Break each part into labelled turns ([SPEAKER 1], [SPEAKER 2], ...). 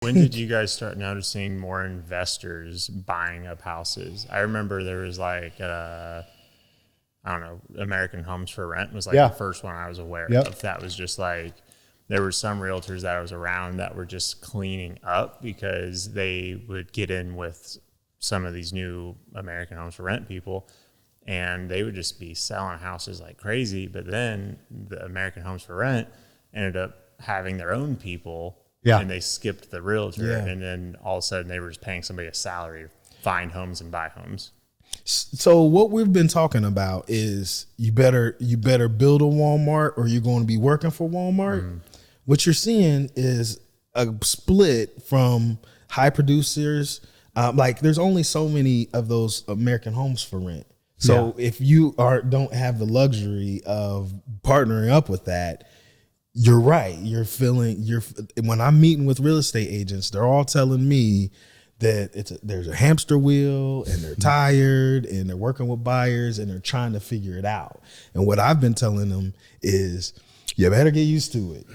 [SPEAKER 1] When did you guys start noticing more investors buying up houses? I remember there was like, I don't know, American Homes for Rent was like the first one I was aware of. That was just like, there were some realtors that I was around that were just cleaning up because they would get in with some of these new American Homes for Rent people, and they would just be selling houses like crazy. But then the American Homes for Rent ended up having their own people, and they skipped the realtor, and then all of a sudden they were just paying somebody a salary to find homes and buy homes.
[SPEAKER 2] So what we've been talking about is you better build a Walmart or you're going to be working for Walmart. What you're seeing is a split from high producers. Like there's only so many of those American Homes for Rent. So if you don't have the luxury of partnering up with that, you're right. When I'm meeting with real estate agents, they're all telling me that there's a hamster wheel and they're tired and they're working with buyers and they're trying to figure it out. And what I've been telling them is you better get used to it.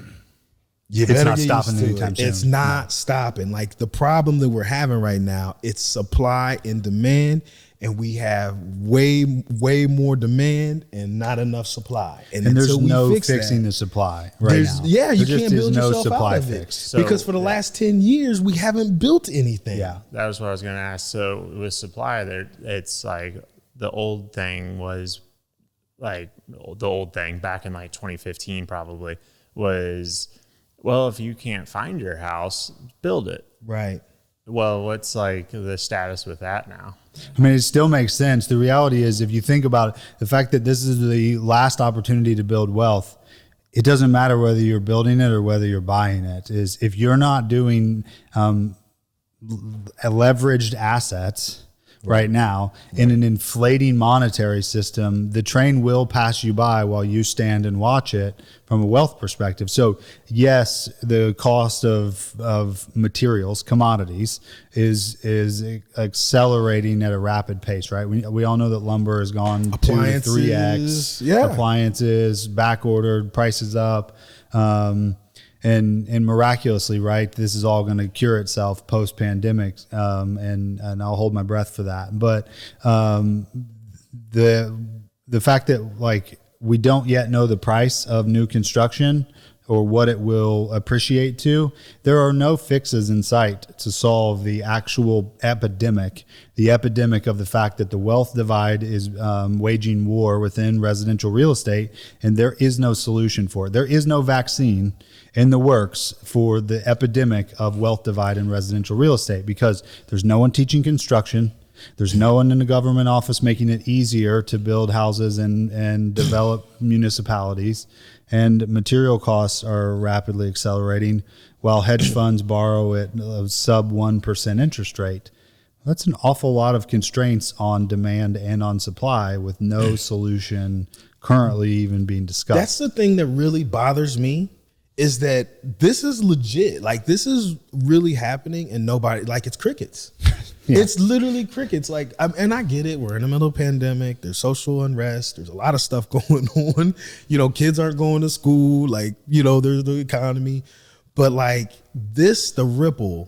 [SPEAKER 3] It's not stopping anytime soon.
[SPEAKER 2] It's not stopping. Like the problem that we're having right now, it's supply and demand, and we have way more demand and not enough supply.
[SPEAKER 3] And there's no fixing the supply right now.
[SPEAKER 2] Yeah, you can't build yourself out of it. So, because for the last 10 years, we haven't built anything.
[SPEAKER 1] Yeah, that was what I was going to ask. So with supply, it's like the old thing was like the old thing back in like 2015 probably was, well, if you can't find your house, build it.
[SPEAKER 2] Right.
[SPEAKER 1] Well, what's like the status with that now?
[SPEAKER 3] I mean, it still makes sense. The reality is, if you think about it, the fact that this is the last opportunity to build wealth, it doesn't matter whether you're building it or whether you're buying it. Is if you're not doing leveraged assets right now in an inflating monetary system, the train will pass you by while you stand and watch it from a wealth perspective. So yes, the cost of materials, commodities is accelerating at a rapid pace, right? We all know that lumber has gone 2 to 3x. Yeah. Appliances, back ordered, prices up. And miraculously, right, this is all going to cure itself post pandemic, and I'll hold my breath for that. But the fact that like we don't yet know the price of new construction or what it will appreciate to, there are no fixes in sight to solve the actual epidemic, of the fact that the wealth divide is waging war within residential real estate, and there is no solution for it. There is no vaccine in the works for the epidemic of wealth divide in residential real estate because there's no one teaching construction. There's no one in the government office making it easier to build houses and develop municipalities. And material costs are rapidly accelerating while hedge funds borrow at a sub 1% interest rate. That's an awful lot of constraints on demand and on supply with no solution currently even being discussed.
[SPEAKER 2] That's the thing that really bothers me is that this is legit. Like this is really happening and nobody, like it's crickets. Yeah. It's literally crickets. Like, and I get it. We're in the middle of a pandemic. There's social unrest. There's a lot of stuff going on. You know, kids aren't going to school. Like, you know, there's the economy. But like this, the ripple